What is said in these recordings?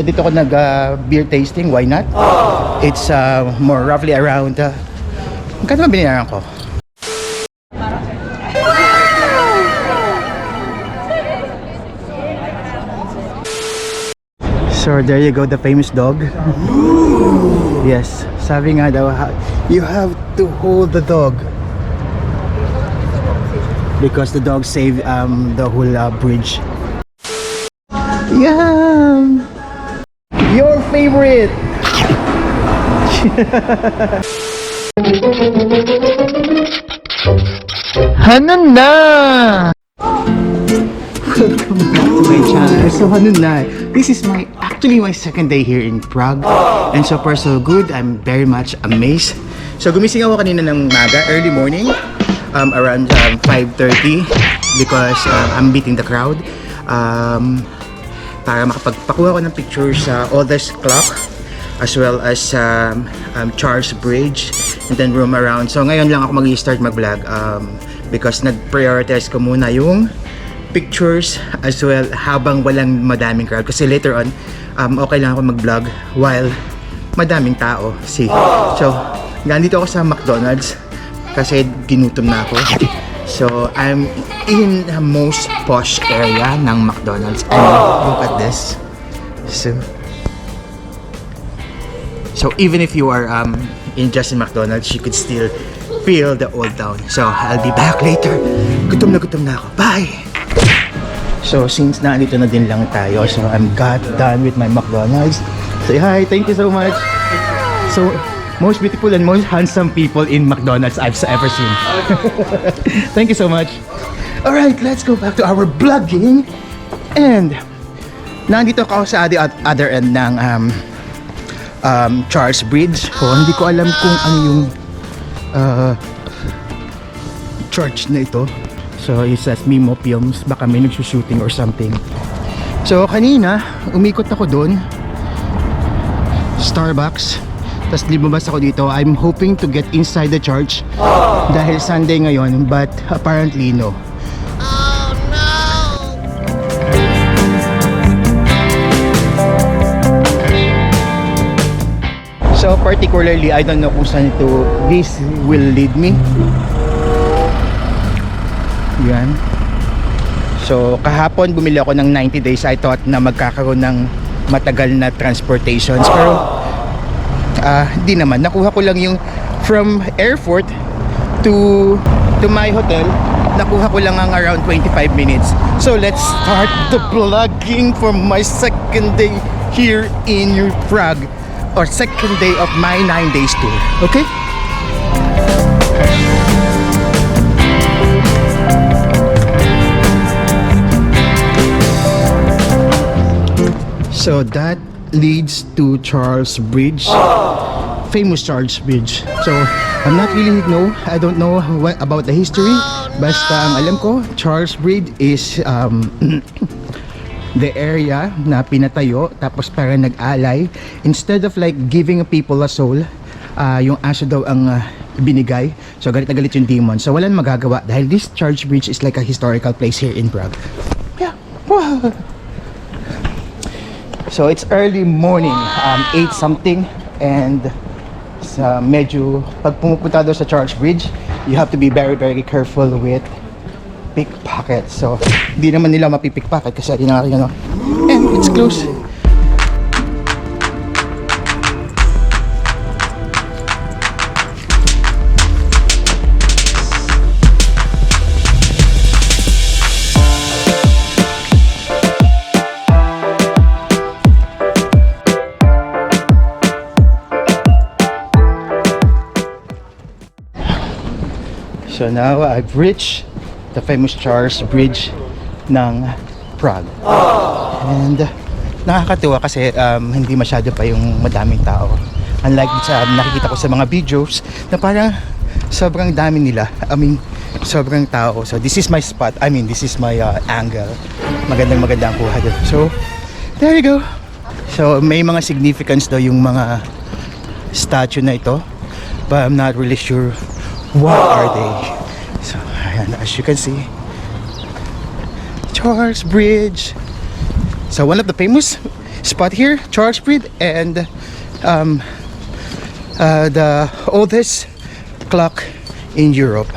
dito ako nag beer tasting. Why not? It's more roughly around magkano ba binayaran ko? So there you go, the famous dog. Yes, sabi nga daw, you have to hold the dog because the dog saved the whole bridge. Yeah, your favorite. Hanan na. Welcome back to my channel. So Hanan na. This is actually my second day here in Prague, and so far so good. I'm very much amazed. So gumising ako kanina ng maga, early morning, around 5:30 because I'm beating the crowd para makapagpakuha ko ng pictures sa Oldest Clock as well as Charles Bridge and then roam around. So ngayon lang ako mag-start mag-vlog because nag-prioritize ko muna yung pictures as well habang walang madaming crowd kasi later on okay lang ako mag-vlog while madaming tao. See? So nandito ako sa McDonald's kasi ginutom na ako. So I'm in the most posh area ng McDonald's and look at this. So even if you are in McDonald's, you could still feel the old town. So I'll be back later. Gutom na ako. Bye! So since nandito na din lang tayo, so I'm done with my McDonald's. Say hi, thank you so much. So most beautiful and most handsome people in McDonald's I've ever seen. Thank you so much. Alright, let's go back to our vlogging. And nandito ako sa other end ng Charles Bridge. So hindi ko alam kung ano yung church na ito. So it says Mimo Films, baka may nagsushooting or something. So kanina umikot ako doon, Starbucks, tapos lumabas ako dito. I'm hoping to get inside the church dahil Sunday ngayon, but apparently no. So particularly, I don't know kung saan this will lead me. Yan. So kahapon bumili ako ng 90 days. I thought na magkakaroon ng matagal na transportations, pero hindi naman. Nakuha ko lang yung from airport to my hotel. Nakuha ko lang ang around 25 minutes. So let's start the vlogging for my second day here in Prague, or second day of my 9 days tour. Okay? So that leads to Charles Bridge, famous Charles Bridge. So I don't know what about the history. Basta ang alam ko, Charles Bridge is the area na pinatayo tapos para nag-alay, instead of like giving people a soul, yung aso daw ang binigay. So galit na galit yung demon. So walang magagawa dahil this Charles Bridge is like a historical place here in Prague. Yeah. So it's early morning, 8 something, and medyo pag pumupunta doon sa Charles Bridge, you have to be very very careful with pickpockets. So hindi naman nila mapipickpocket kasi hindi na ano, and it's close. So now I've reached the famous Charles Bridge ng Prague. And nakakatuwa kasi hindi masyado pa yung madaming tao. Unlike sa nakikita ko sa mga videos na parang sobrang dami nila. I mean, sobrang tao. So this is my spot. I mean, this is my angle. Magandang kuha doon. So there you go. So may mga significance daw yung mga statue na ito, but I'm not really sure what are they. So ayan, as you can see, Charles Bridge. So one of the famous spot here, Charles Bridge, and the oldest clock in Europe.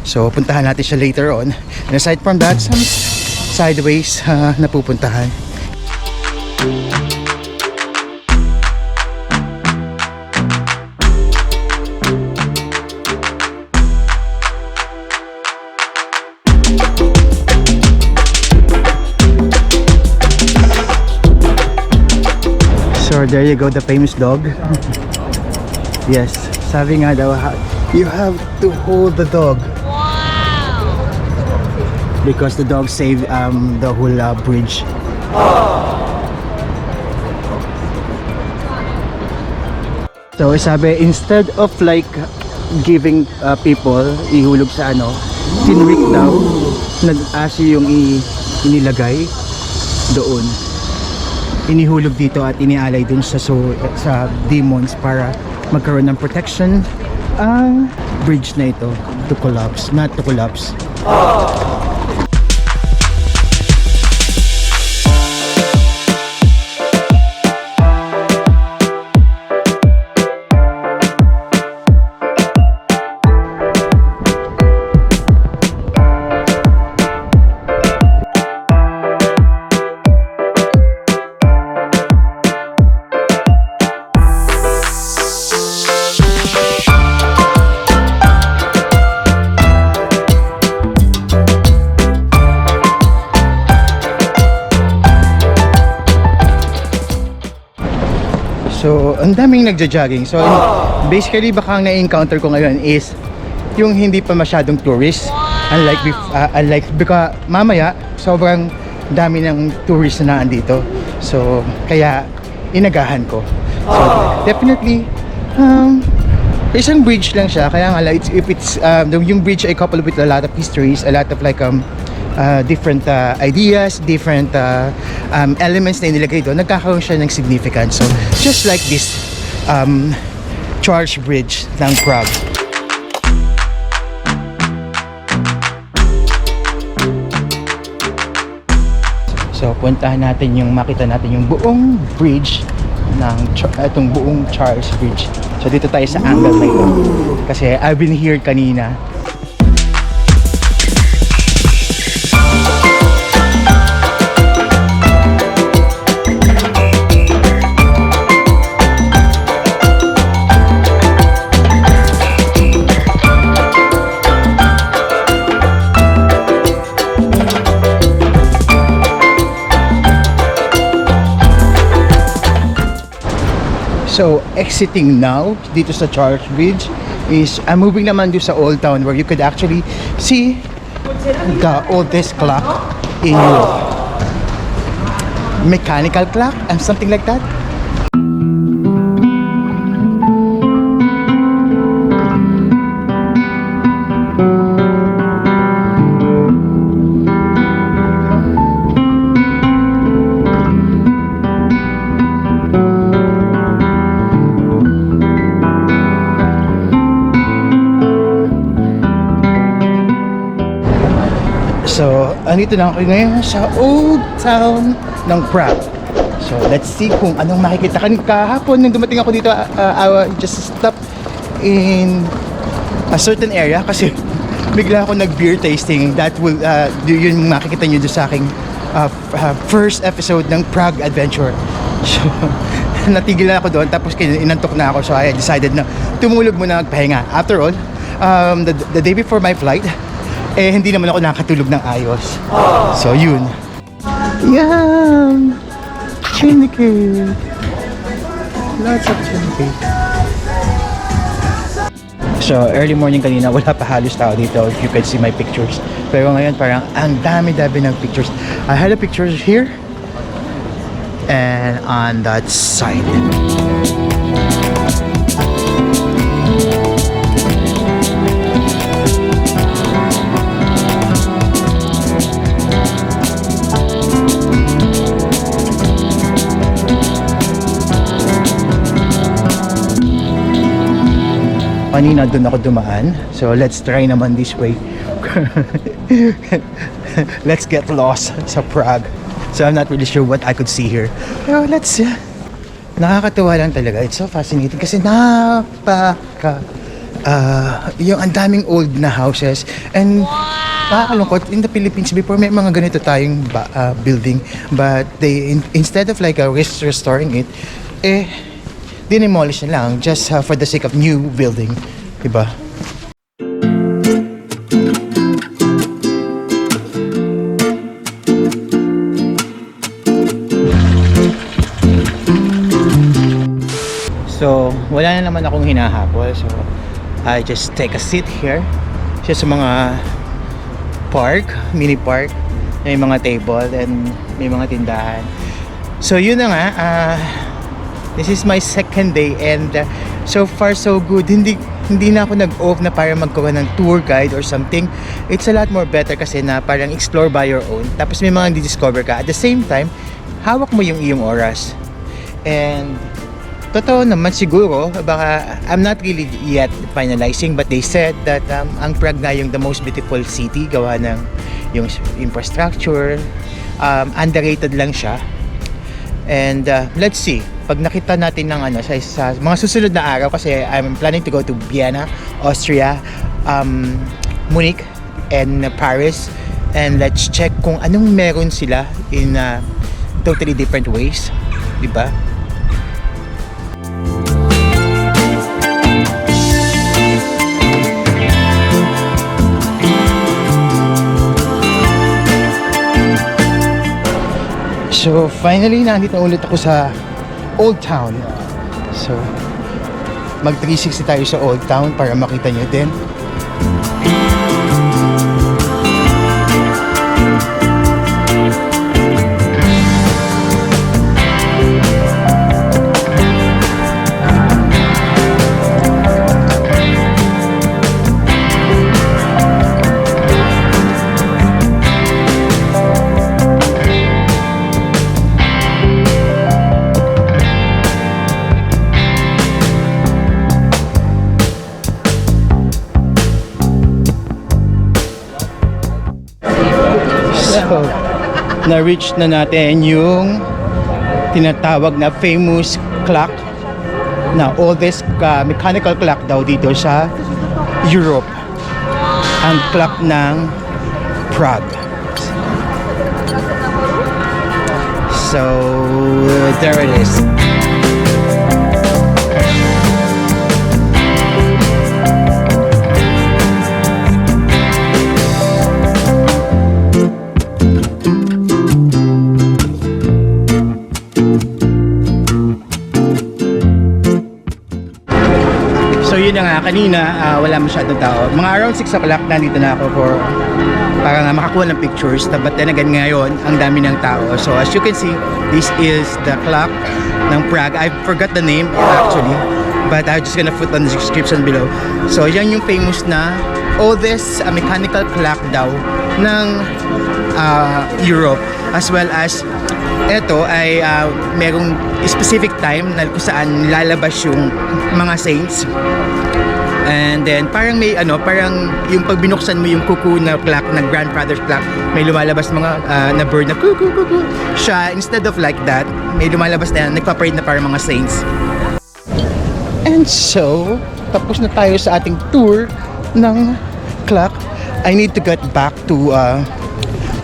So puntahan natin siya later on. And aside from that, some sideways na pupuntahan. So there you go, the famous dog. Yes, sabi nga daw, you have to hold the dog. Wow! Because the dog saved the whole bridge. So sabi, instead of like giving people ihulog sa ano, tinwik daw, nag-asi yung inilagay doon. Inihulog dito at inialay dun sa demons para magkaroon ng protection ang bridge na ito to collapse, not to collapse. So, ang daming nagja-jogging. So, basically baka ang na-encounter ko ngayon is yung hindi pa masyadong tourist. Unlike because mamaya sobrang dami ng tourist na andito. So, kaya inagahan ko. So, definitely isang bridge lang siya. Kaya nga yung bridge ay coupled with a lot of histories, a lot of like different ideas, different elements na inilagay doon, nagkakaroon siya ng significance. So, just like this Charles Bridge ng Prague. So, puntahan natin makita natin yung buong bridge ng itong buong Charles Bridge. So, dito tayo sa angle na ito. Kasi I've been here kanina. So, exiting now dito sa Charles Bridge is I'm moving naman doon sa Old Town where you could actually see the oldest clock in Europe. Mechanical clock and something like that. So, andito na ako ngayon sa Old Town ng Prague. So, let's see kung anong makikita. Kahapon nung dumating ako dito, I just stopped in a certain area kasi bigla ako nag-beer tasting. That will, yun makikita nyo doon sa aking first episode ng Prague Adventure. So, natigil na ako doon, tapos inantok na ako. So, I decided na tumulog muna magpahinga. After all, the day before my flight, hindi naman ako nakatulog ng ayos. So, yun. Yan! Chinicate! Lots of chinicate. So, early morning kanina, wala pa halos tao dito. If you can see my pictures. Pero ngayon, parang ang dami-dami ng pictures. I had a picture here and on that side. Kanina doon ako dumaan. So let's try naman this way. Let's get lost sa Prague. So I'm not really sure what I could see here. Pero let's see. Nakakatuwa lang talaga. It's so fascinating kasi yung ang daming old na houses. And nakakalungkot, in the Philippines before may mga ganito tayong building, but they instead of like restoring it, dinemolish na lang just for the sake of new building, diba? So, wala na naman akong hinahabol. So, I just take a seat here. Siya sa mga park, mini park. May mga table and may mga tindahan. So, yun na nga. This is my second day and so far so good. Hindi na ako nag-off na para magkaroon ng tour guide or something. It's a lot more better kasi na parang explore by your own. Tapos may mga di-discover ka. At the same time, hawak mo yung iyong oras. And totoo naman siguro, baka I'm not really yet finalizing, but they said that ang Prague nga yung the most beautiful city, gawa ng yung infrastructure, underrated lang siya. And let's see, pag nakita natin ng sa mga susunod na araw, kasi I'm planning to go to Vienna, Austria, Munich, and Paris, and let's check kung anong meron sila in totally different ways, diba? So finally, nandito ulit ako sa Old Town. So mag 360 tayo sa Old Town para makita nyo din. So, na-reach na natin yung tinatawag na famous clock, na oldest mechanical clock daw dito sa Europe, ang clock ng Prague. So there it is. Yun na nga, kanina wala masyadong tao. Mga around 6 o'clock nandito na ako for para nga makakuha ng pictures. But then again ngayon, ang dami ng tao. So as you can see, this is the clock ng Prague. I forgot the name actually, but I'm just gonna put on the description below. So yan yung famous na oldest mechanical clock daw ng Europe, as well as ito ay merong specific time na kung saan lalabas yung mga saints. And then parang may parang yung pag binuksan mo yung kuku na clock, na grandfather's clock, may lumalabas mga na bird na kuku kuku. Siya, instead of like that, may lumalabas na nagpa-parade na parang mga saints. And so, tapos na tayo sa ating tour ng clock. I need to get back to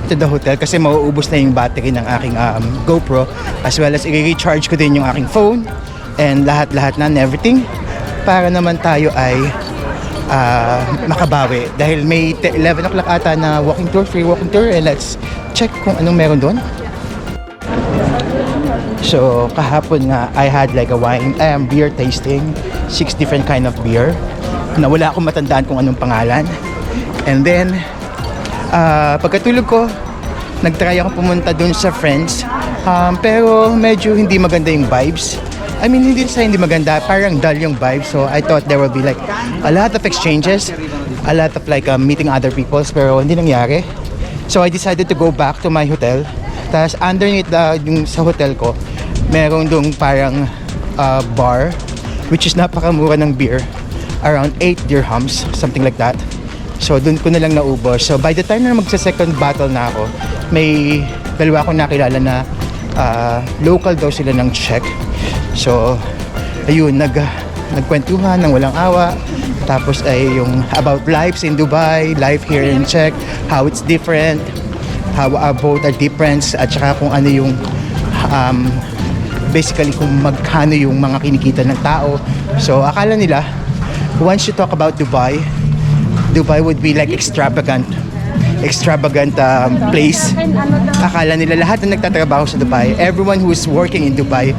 the hotel kasi mauubos na yung battery ng aking GoPro, as well as i-recharge ko din yung aking phone and lahat-lahat na and everything, para naman tayo ay makabawi dahil may 11 o'clock ata na walking tour, free walking tour, and let's check kung anong meron doon. So kahapon nga I had like a beer tasting, 6 different kind of beer na wala akong matandaan kung anong pangalan. And then pagkatulog ko, nagtry ako pumunta dun sa Friends, pero medyo hindi maganda yung vibes. I mean, hindi sa hindi maganda, parang dull yung vibes. So I thought there will be like a lot of exchanges, a lot of like meeting other people, pero hindi nangyari. So I decided to go back to my hotel. Tapos underneath yung sa hotel ko, meron dong parang bar, which is napakamura ng beer, around 8 dirhams, something like that. So dun ko na lang naubos. So by the time na magsa-second bottle na ako, may dalawa akong nakilala na local daw sila ng Czech. So, ayun, nagkwentuhan ng walang awa. Tapos ay yung about lives in Dubai, life here in Czech, how it's different, how both are different, at saka kung ano yung basically kung magkano yung mga kinikita ng tao. So, akala nila, once you talk about Dubai would be like extravagant place. Akala nila lahat na nagtatrabaho sa Dubai, everyone who is working in Dubai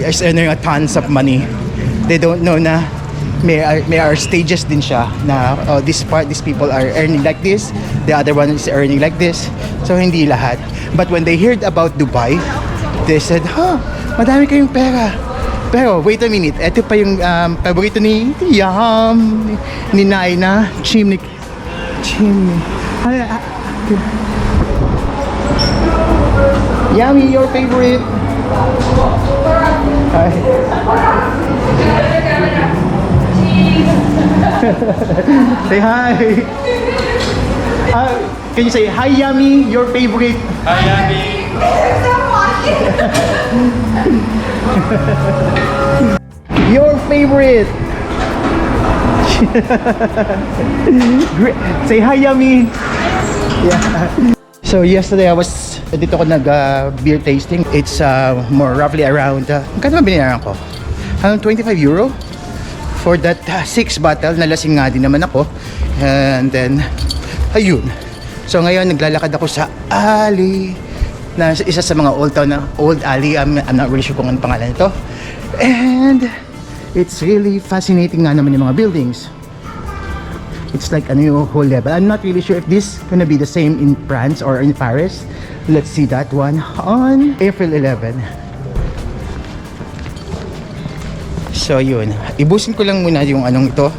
is earning a tons of money. They don't know na may are stages din siya na these people are earning like this, the other one is earning like this. So hindi lahat. But when they heard about Dubai, they said, madami kayong pera. Pero wait a minute, ito pa yung paborito ni ni Naina, chimney. Yummy, your favorite. Say hi. Can you say hi, Yummy, your favorite? Hi, Yummy. Your favorite. Say hi, Yummy. Yeah. So yesterday I was dito ko nag beer tasting. It's more roughly around magkano ba binayaran ko? Around 25 euro for that 6 bottle. Nalasing nga din naman ako. And then ayun. So ngayon naglalakad ako sa alley na isa sa mga old town na old alley. I'm not really sure kung anong pangalan nito. And it's really fascinating nga naman yung mga buildings. It's like ano yung whole level. I'm not really sure if this gonna be the same in France or in Paris. Let's see that one on April 11. So yun, ibusin ko lang muna yung anong ito,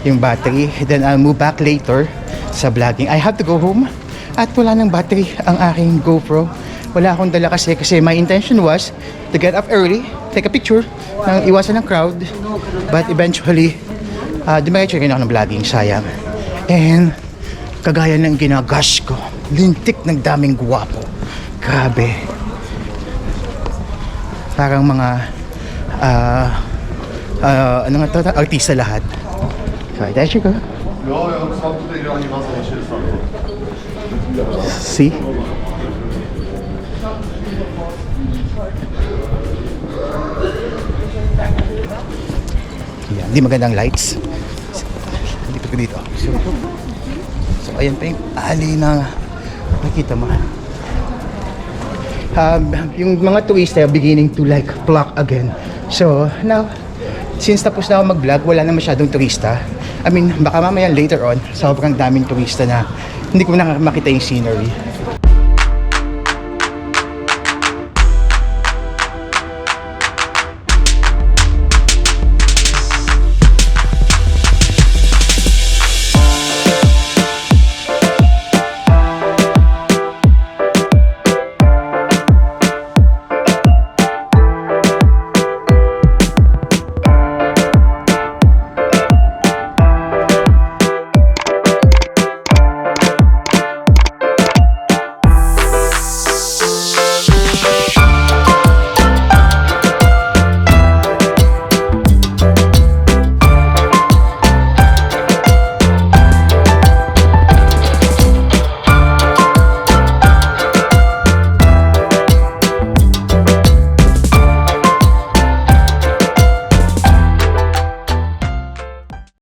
yung battery. Then I'll move back later sa vlogging. I have to go home at wala ng battery ang aking GoPro. Wala akong dala kasi my intention was to get up early, take a picture, nang iwasan ng crowd. But eventually, dumiretso rin ako ng vlogging, sayang. And kagaya ng ginagash ko, lintik ng daming guwapo. Grabe. Parang mga ano nga to, artista lahat. So, there you go. See? Yeah, hindi magandang lights. Dito ko dito. So ayan pa yung alley na nakita mo. Yung mga tourists are beginning to like flock again. So now, since tapos na ako mag-vlog, wala na masyadong turista. I mean, baka mamaya later on, sobrang daming turista na hindi ko na makita yung scenery.